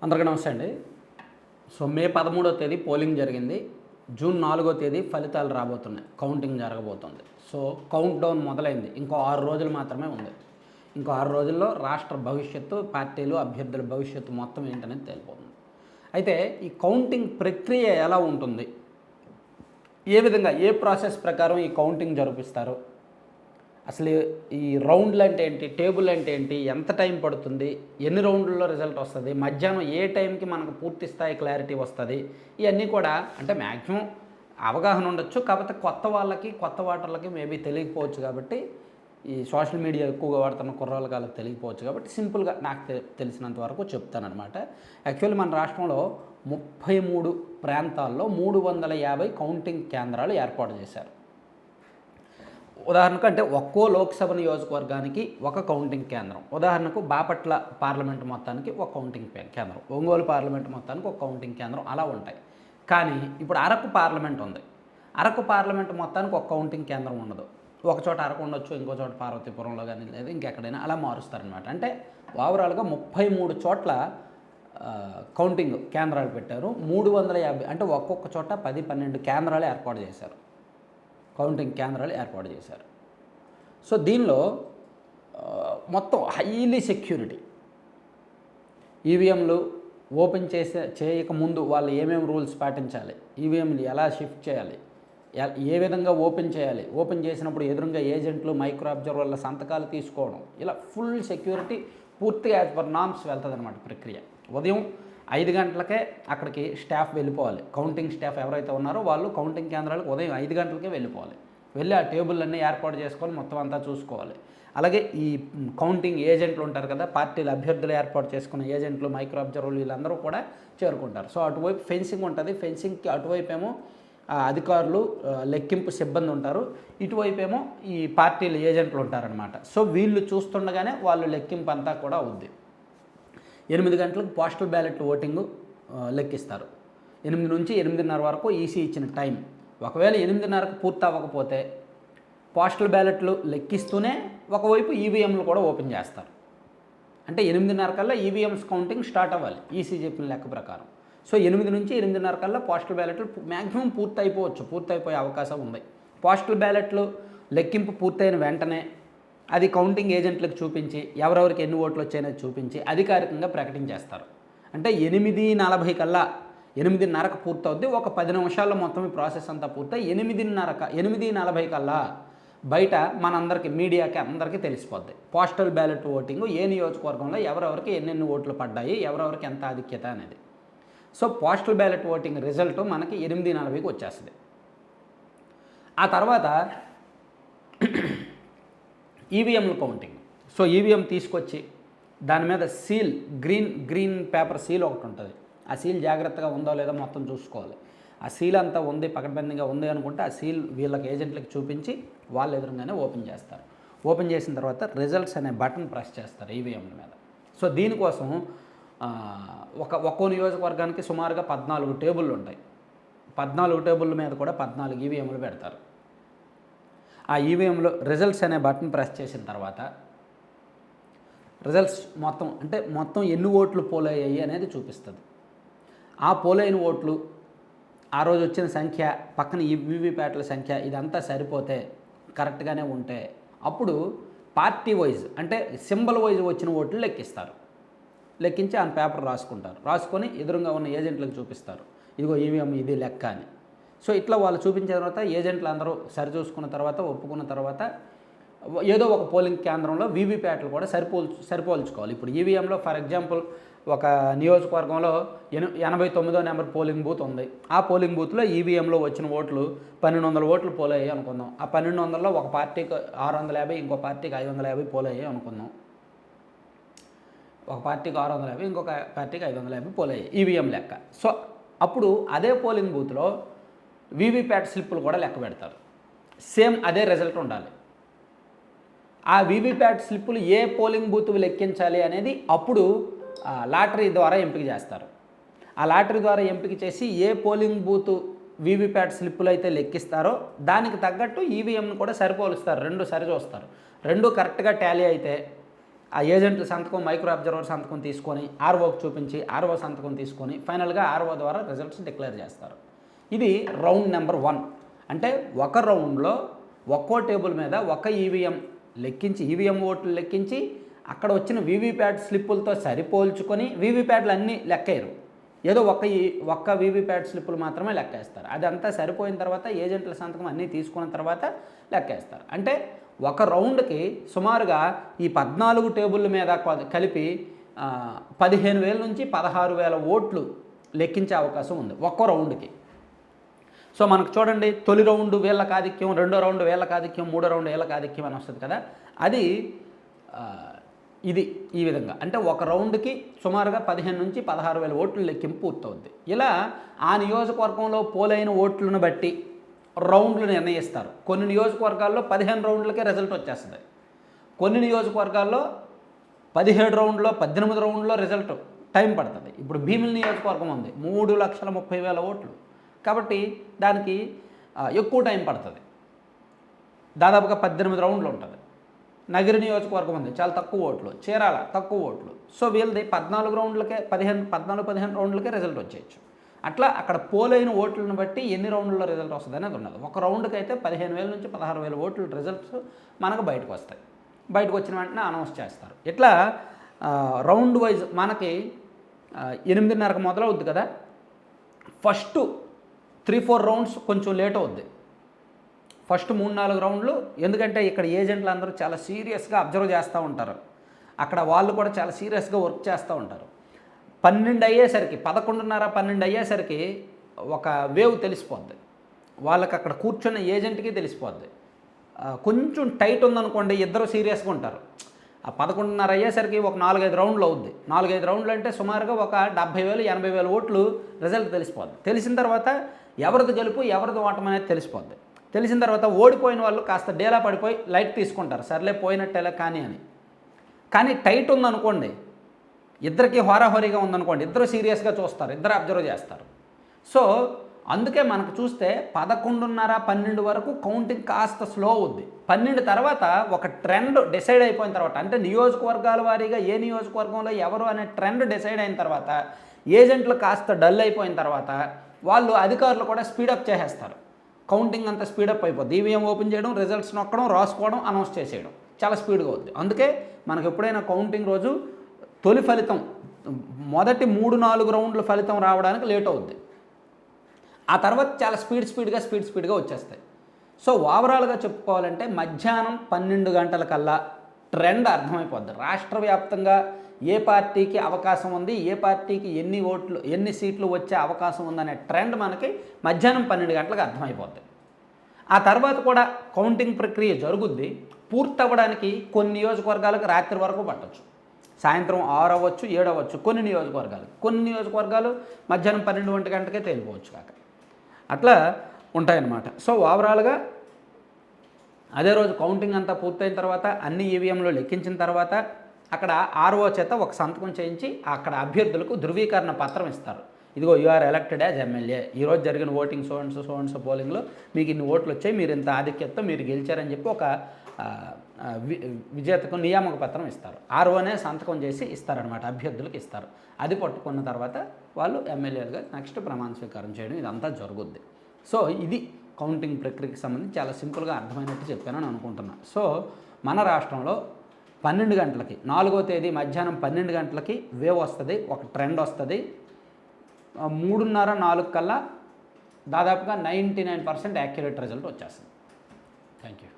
అందరికీ నమస్తే అండి. సో మే 13వ తేదీ పోలింగ్ జరిగింది. జూన్ 4వ తేదీ ఫలితాలు రాబోతున్నాయి. కౌంటింగ్ జరగబోతుంది. సో కౌంట్ డౌన్ మొదలైంది. ఇంకో 6 రోజులు మాత్రమే ఉంది. ఇంకో 6 రోజుల్లో రాష్ట్ర భవిష్యత్తు, పార్టీలు, అభ్యర్థుల భవిష్యత్తు మొత్తం ఏంటనేది తేలిపోతుంది. అయితే ఈ కౌంటింగ్ ప్రక్రియ ఎలా ఉంటుంది, ఏ విధంగా ఏ ప్రాసెస్ ప్రకారం ఈ కౌంటింగ్ జరిపిస్తారు, అసలు ఈ రౌండ్లు అంటే ఏంటి, టేబుల్ అంటే ఏంటి, ఎంత టైం పడుతుంది, ఎన్ని రౌండ్లలో రిజల్ట్ వస్తుంది, మధ్యాహ్నం ఏ టైంకి మనకు పూర్తి స్థాయి క్లారిటీ వస్తుంది, ఇవన్నీ కూడా అంటే మ్యాక్సిమం అవగాహన ఉండొచ్చు. కాకపోతే కొత్త వాళ్ళకి, కొత్త ఓటర్లకి మేబీ తెలియకపోవచ్చు. కాబట్టి ఈ సోషల్ మీడియా ఎక్కువగా వాడుతున్న కుర్రాళ్ళకి వాళ్ళకి తెలియకపోవచ్చు. కాబట్టి సింపుల్గా నాకు తెలిసినంత వరకు చెప్తానమాట. యాక్చువల్లీ మన రాష్ట్రంలో 33 ప్రాంతాల్లో 350 కౌంటింగ్ కేంద్రాలు ఏర్పాటు చేశారు. ఉదాహరణకు అంటే ఒక్కో లోక్సభ నియోజకవర్గానికి ఒక కౌంటింగ్ కేంద్రం. ఉదాహరణకు బాపట్ల పార్లమెంట్ మొత్తానికి ఒక కౌంటింగ్ కేంద్రం, ఒంగోలు పార్లమెంట్ మొత్తానికి ఒక కౌంటింగ్ కేంద్రం, అలా ఉంటాయి. కానీ ఇప్పుడు అరకు పార్లమెంట్ ఉంది. అరకు పార్లమెంట్ మొత్తానికి ఒక కౌంటింగ్ కేంద్రం ఉండదు. ఒక చోట అరకు ఉండొచ్చు, ఇంకో చోట పార్వతీపురంలో కానీ లేదు ఇంకెక్కడైనా అలా మారుస్తారనమాట. అంటే ఓవరాల్గా 33 చోట్ల కౌంటింగ్ కేంద్రాలు పెట్టారు. 350 అంటే ఒక్కొక్క చోట 10-12 కేంద్రాలు ఏర్పాటు చేశారు, కౌంటింగ్ కేంద్రాలు ఏర్పాటు చేశారు. సో దీనిలో మొత్తం హైలీ సెక్యూరిటీ. ఈవీఎంలు ఓపెన్ చేయకముందు వాళ్ళు ఏమేమి రూల్స్ పాటించాలి, ఈవీఎంలు ఎలా షిఫ్ట్ చేయాలి, ఏ విధంగా ఓపెన్ చేయాలి, ఓపెన్ చేసినప్పుడు ఎదురుగా ఏజెంట్లు, మైక్రో అబ్జర్వర్ల సంతకాలు తీసుకోవడం, ఇలా ఫుల్ సెక్యూరిటీ పూర్తిగా యాజ్ పర్ నామ్స్ వెళ్తుంది అనమాట ప్రక్రియ. ఉదయం 5 గంటలకే అక్కడికి స్టాఫ్ వెళ్ళిపోవాలి. కౌంటింగ్ స్టాఫ్ ఎవరైతే ఉన్నారో వాళ్ళు కౌంటింగ్ కేంద్రాలకు ఉదయం 5 గంటలకే వెళ్ళిపోవాలి. వెళ్ళి ఆ టేబుల్లన్నీ ఏర్పాటు చేసుకొని మొత్తం అంతా చూసుకోవాలి. అలాగే ఈ కౌంటింగ్ ఏజెంట్లు ఉంటారు కదా, పార్టీల అభ్యర్థులు ఏర్పాటు చేసుకున్న ఏజెంట్లు, మైక్రో అబ్జర్వర్లు వీళ్ళందరూ కూడా చేరుకుంటారు. సో అటువైపు ఫెన్సింగ్ ఉంటుంది. ఫెన్సింగ్కి అటువైపు ఏమో అధికారులు, లెక్కింపు సిబ్బంది ఉంటారు. ఇటువైపు ఏమో ఈ పార్టీల ఏజెంట్లు ఉంటారనమాట. సో వీళ్ళు చూస్తుండగానే వాళ్ళు లెక్కింపు అంతా కూడా అవుద్ది. 8 గంటలకు పోస్టల్ బ్యాలెట్ ఓటింగు లెక్కిస్తారు. 8 నుంచి 8:30 వరకు ఈసీ ఇచ్చిన టైం. ఒకవేళ 8:30కు పూర్తి అవ్వకపోతే పోస్టల్ బ్యాలెట్లు లెక్కిస్తూనే ఒకవైపు ఈవీఎంలు కూడా ఓపెన్ చేస్తారు. అంటే 8:30 కల్లా ఈవీఎంస్ కౌంటింగ్ స్టార్ట్ అవ్వాలి ఈసీ చెప్పిన లెక్క ప్రకారం. సో 8 నుంచి 8:30 కల్లా పోస్టల్ బ్యాలెట్లు మ్యాక్సిమం పూర్తయిపోయే అవకాశం ఉంది. పోస్టల్ బ్యాలెట్లు లెక్కింపు పూర్తయిన వెంటనే అది కౌంటింగ్ ఏజెంట్లకు చూపించి ఎవరెవరికి ఎన్ని ఓట్లు వచ్చాయో చూపించి అధికారికంగా ప్రకటించేస్తారు. అంటే 8:40 కల్లా 8:30కు పూర్తవుద్ది. ఒక 10 నిమిషాల్లో మొత్తం ఈ ప్రాసెస్ అంతా పూర్తయి 8:40 కల్లా బయట మనందరికీ, మీడియాకి అందరికీ తెలిసిపోద్ది పోస్టల్ బ్యాలెట్ ఓటింగ్ ఏ నియోజకవర్గంలో ఎవరెవరికి ఎన్నెన్ని ఓట్లు పడ్డాయి, ఎవరెవరికి ఎంత ఆధిక్యత అనేది. So postal ballot voting result మనకి 8:40కి వచ్చేస్తుంది. ఆ తర్వాత ఈవీఎంలు కౌంటింగ్. సో ఈవీఎం తీసుకొచ్చి దాని మీద సీల్, గ్రీన్ పేపర్ సీల్ ఒకటి ఉంటుంది. ఆ సీల్ జాగ్రత్తగా ఉందో లేదో మొత్తం చూసుకోవాలి. ఆ సీల్ అంతా ఉంది, పకడ్బందీగా ఉంది అనుకుంటే ఆ సీల్ వీళ్ళకి ఏజెంట్లకు చూపించి వాళ్ళు ఎదురుగానే ఓపెన్ చేస్తారు. ఓపెన్ చేసిన తర్వాత రిజల్ట్స్ అనే బటన్ ప్రెస్ చేస్తారు ఈవీఎంల మీద. సో దీనికోసం ఒక్కో నియోజకవర్గానికి సుమారుగా 14 టేబుళ్ళు ఉంటాయి. 14 టేబుళ్ళ మీద కూడా 14 ఈవీఎంలు పెడతారు. ఆ ఈవీఎంలో రిజల్ట్స్ అనే బటన్ ప్రెస్ చేసిన తర్వాత రిజల్ట్స్ మొత్తం ఎన్ని ఓట్లు పోలయ్యాయి అనేది చూపిస్తుంది. ఆ పోలైన ఓట్లు, ఆ రోజు వచ్చిన సంఖ్య, పక్కన ఈ వీవీప్యాట్ల సంఖ్య ఇదంతా సరిపోతే, కరెక్ట్గానే ఉంటే అప్పుడు పార్టీ వైజ్ అంటే సింబల్ వైజ్ వచ్చిన ఓట్లు లెక్కిస్తారు. లెక్కించి ఆ పేపర్ రాసుకుంటారు. రాసుకొని ఎదురుగా ఉన్న ఏజెంట్లకు చూపిస్తారు, ఇదిగో ఈవీఎం ఇది లెక్క అని. సో ఇట్లా వాళ్ళు చూపించిన తర్వాత ఏజెంట్లు అందరూ సరిచూసుకున్న తర్వాత, ఒప్పుకున్న తర్వాత ఏదో ఒక పోలింగ్ కేంద్రంలో వీవీప్యాట్లు కూడా సరిపోల్చుకోవాలి. ఇప్పుడు ఈవీఎంలో ఫర్ ఎగ్జాంపుల్ ఒక నియోజకవర్గంలో 89వ నెంబర్ పోలింగ్ బూత్ ఉంది. ఆ పోలింగ్ బూత్లో ఈవీఎంలో వచ్చిన ఓట్లు 1200 ఓట్లు పోలయ్యాయి అనుకుందాం. ఆ 1200లో ఒక పార్టీకి 650, ఇంకో పార్టీకి 550 పోలయ్యాయి అనుకుందాం. ఒక పార్టీకి 650, ఇంకొక పార్టీకి 550 పోలయ్యాయి ఈవీఎం లెక్క. సో అప్పుడు అదే పోలింగ్ బూత్లో వీవీప్యాట్ స్లిప్పులు కూడా లెక్క పెడతారు. సేమ్ అదే రిజల్ట్ ఉండాలి. ఆ వీవీప్యాట్ స్లిప్పులు ఏ పోలింగ్ బూత్ లెక్కించాలి అనేది అప్పుడు లాటరీ ద్వారా ఎంపిక చేస్తారు. ఆ లాటరీ ద్వారా ఎంపిక చేసి ఏ పోలింగ్ బూత్ వీవీప్యాట్ స్లిప్పులు అయితే లెక్కిస్తారో దానికి తగ్గట్టు ఈవీఎంను కూడా సరిపోలుస్తారు. 2 సరిచూస్తారు. 2 కరెక్ట్గా టాలీ అయితే ఆ ఏజెంట్ల సంతకం, మైక్రో అబ్జర్వర్ సంతకం తీసుకొని ఆర్ఓకి చూపించి ఆర్ఓ సంతకం తీసుకొని ఫైనల్గా ఆర్ఓ ద్వారా రిజల్ట్స్ డిక్లేర్ చేస్తారు. ఇది రౌండ్ నెంబర్ 1. అంటే ఒక రౌండ్లో ఒక్కో టేబుల్ మీద ఒక ఈవీఎం లెక్కించి, ఈవీఎం ఓట్లు లెక్కించి అక్కడ వచ్చిన వీవీప్యాట్ స్లిప్పులతో సరిపోల్చుకొని, వీవీప్యాట్లు అన్నీ లెక్కేయరు, ఏదో ఒక్క వీవీప్యాట్ స్లిప్పులు మాత్రమే లెక్కేస్తారు. అదంతా సరిపోయిన తర్వాత ఏజెంట్ల సంతకం అన్నీ తీసుకున్న తర్వాత లెక్కేస్తారు. అంటే ఒక రౌండ్కి సుమారుగా ఈ 14 టేబుల్ల మీద కలిపి 15,000 నుంచి 16,000 ఓట్లు లెక్కించే అవకాశం ఉంది ఒక్కో రౌండ్కి. సో మనకు చూడండి, తొలి రౌండ్ వీళ్ళకి ఆధిక్యం, రెండో రౌండ్ వీళ్ళకి ఆధిక్యం, మూడో రౌండ్ వీళ్ళకి ఆధిక్యం అని వస్తుంది కదా. అది ఇది ఈ విధంగా అంటే ఒక రౌండ్కి సుమారుగా 15 నుంచి 16,000 ఓట్లు లెక్కింపు పూర్తవుద్ది. ఇలా ఆ నియోజకవర్గంలో పోలైన ఓట్లను బట్టి రౌండ్లు నిర్ణయిస్తారు. కొన్ని నియోజకవర్గాల్లో 15 రౌండ్లకే రిజల్ట్ వచ్చేస్తుంది, కొన్ని నియోజకవర్గాల్లో 17 రౌండ్లో 18 రౌండ్లో రిజల్ట్ టైం పడుతుంది. ఇప్పుడు భీమిలి నియోజకవర్గం ఉంది, 3,30,000 ఓట్లు, కాబట్టి దానికి ఎక్కువ టైం పడుతుంది, దాదాపుగా 18 రౌండ్లు ఉంటుంది. నగిరి నియోజకవర్గం ఉంది, చాలా తక్కువ ఓట్లు, చీరాల తక్కువ ఓట్లు. సో వీళ్ళది 14 రౌండ్లకే 15 రౌండ్లకే రిజల్ట్ వచ్చేయచ్చు. అట్లా అక్కడ పోలైన ఓట్లను బట్టి ఎన్ని రౌండ్లలో రిజల్ట్ వస్తుంది అనేది ఉన్నది. ఒక రౌండ్కి అయితే 15,000 నుంచి 16,000 ఓట్లు రిజల్ట్స్ మనకు బయటకు వస్తాయి. బయటకు వచ్చిన వెంటనే అనౌన్స్ చేస్తారు. ఇట్లా రౌండ్ వైజ్ మనకి 8:30కి మొదలవుద్ది కదా. ఫస్ట్ 3-4 రౌండ్స్ కొంచెం లేట్ అవుద్ది, ఫస్ట్ 3-4 రౌండ్లు. ఎందుకంటే ఇక్కడ ఏజెంట్లు అందరూ చాలా సీరియస్గా అబ్జర్వ్ చేస్తూ ఉంటారు, అక్కడ వాళ్ళు కూడా చాలా సీరియస్గా వర్క్ చేస్తూ ఉంటారు. 12 అయ్యేసరికి 11:30, 12 అయ్యేసరికి ఒక వేవ్ తెలిసిపోద్ది వాళ్ళకి, అక్కడ కూర్చున్న ఏజెంట్కి తెలిసిపోద్ది. కొంచెం టైట్ ఉందనుకోండి, ఇద్దరు సీరియస్గా ఉంటారు. ఆ 11:30 అయ్యేసరికి ఒక 4-5 రౌండ్లు అవుద్ది. 4-5 రౌండ్లు అంటే సుమారుగా ఒక 70,000, 80,000 ఓట్లు రిజల్ట్ తెలిసిపోద్ది. తెలిసిన తర్వాత ఎవరిది గెలుపు ఎవరిది ఓటమి అనేది తెలిసిపోద్ది. తెలిసిన తర్వాత ఓడిపోయిన వాళ్ళు కాస్త డేలా పడిపోయి లైట్ తీసుకుంటారు, సర్లే పోయినట్టేలా కానీ అని. కానీ టైట్ ఉందనుకోండి, ఇద్దరికి హోరాహోరీగా ఉందనుకోండి, ఇద్దరు సీరియస్గా చూస్తారు, ఇద్దరు అబ్జర్వ్ చేస్తారు. సో అందుకే మనకు చూస్తే 11:30, 12 వరకు కౌంటింగ్ కాస్త స్లో అవుద్ది. 12 తర్వాత ఒక ట్రెండ్ డిసైడ్ అయిపోయిన తర్వాత, అంటే నియోజకవర్గాల వారీగా ఏ నియోజకవర్గంలో ఎవరు అనే ట్రెండ్ డిసైడ్ అయిన తర్వాత, ఏజెంట్లు కాస్త డల్ అయిపోయిన తర్వాత వాళ్ళు అధికారులు కూడా స్పీడప్ చేసేస్తారు. కౌంటింగ్ అంతా స్పీడప్ అయిపోద్ది. ఈవీఎం ఓపెన్ చేయడం, రిజల్ట్స్ నొక్కడం, రాసుకోవడం, అనౌన్స్ చేసేయడం చాలా స్పీడ్గా అవుద్ది. అందుకే మనకు ఎప్పుడైనా కౌంటింగ్ రోజు తొలి ఫలితం, మొదటి 3-4 రౌండ్ల ఫలితం రావడానికి లేట్ అవుద్ది. ఆ తర్వాత చాలా స్పీడ్గా వచ్చేస్తాయి. సో ఓవరాల్గా చెప్పుకోవాలంటే మధ్యాహ్నం 12 గంటలకల్లా ట్రెండ్ అర్థమైపోద్ది. రాష్ట్ర వ్యాప్తంగా ఏ పార్టీకి అవకాశం ఉంది, ఏ పార్టీకి ఎన్ని సీట్లు వచ్చే అవకాశం ఉందనే ట్రెండ్ మనకి మధ్యాహ్నం 12 గంటలకు అర్థమైపోద్ది. ఆ తర్వాత కూడా కౌంటింగ్ ప్రక్రియ జరుగుద్ది. పూర్తవ్వడానికి కొన్ని నియోజకవర్గాలకు రాత్రి వరకు పట్టవచ్చు, సాయంత్రం 6 అవ్వచ్చు, 7 అవ్వచ్చు కొన్ని నియోజకవర్గాలు మధ్యాహ్నం 12 గంటకే తేలిపోవచ్చు కాక, అట్లా ఉంటాయన్నమాట. సో ఓవరాల్గా అదే రోజు కౌంటింగ్ అంతా పూర్తయిన తర్వాత, అన్ని ఈవీఎంలు లెక్కించిన తర్వాత అక్కడ ఆర్ఓ చేత ఒక సంతకం చేయించి అక్కడ అభ్యర్థులకు ధృవీకరణ పత్రం ఇస్తారు. ఇదిగో యూఆర్ ఎలక్టెడ్ యాజ్ ఎమ్మెల్యే, ఈరోజు జరిగిన ఓటింగ్ సో పోలింగ్లో మీకు ఇన్ని ఓట్లు వచ్చాయి, మీరు ఇంత ఆధిక్యతతో మీరు గెలిచారని చెప్పి ఒక విజేతకు నియామక పత్రం ఇస్తారు. ఆర్ఓనే సంతకం చేసి ఇస్తారనమాట, అభ్యర్థులకు ఇస్తారు. అది పట్టుకున్న తర్వాత వాళ్ళు ఎమ్మెల్యేలుగా నెక్స్ట్ ప్రమాణ స్వీకారం చేయడం ఇదంతా జరుగుద్ది. సో ఇది కౌంటింగ్ ప్రక్రియకి సంబంధించి చాలా సింపుల్గా అర్థమైనట్టు చెప్పానని అనుకుంటున్నా. సో మన రాష్ట్రంలో 12 గంటలకి 4వ తేదీ మధ్యాహ్నం 12 గంటలకి వేవ్ వస్తుంది, ఒక ట్రెండ్ వస్తుంది. 3:30-4 కల్లా దాదాపుగా 99% యాక్యురేట్ రిజల్ట్ వచ్చేస్తుంది. Thank you.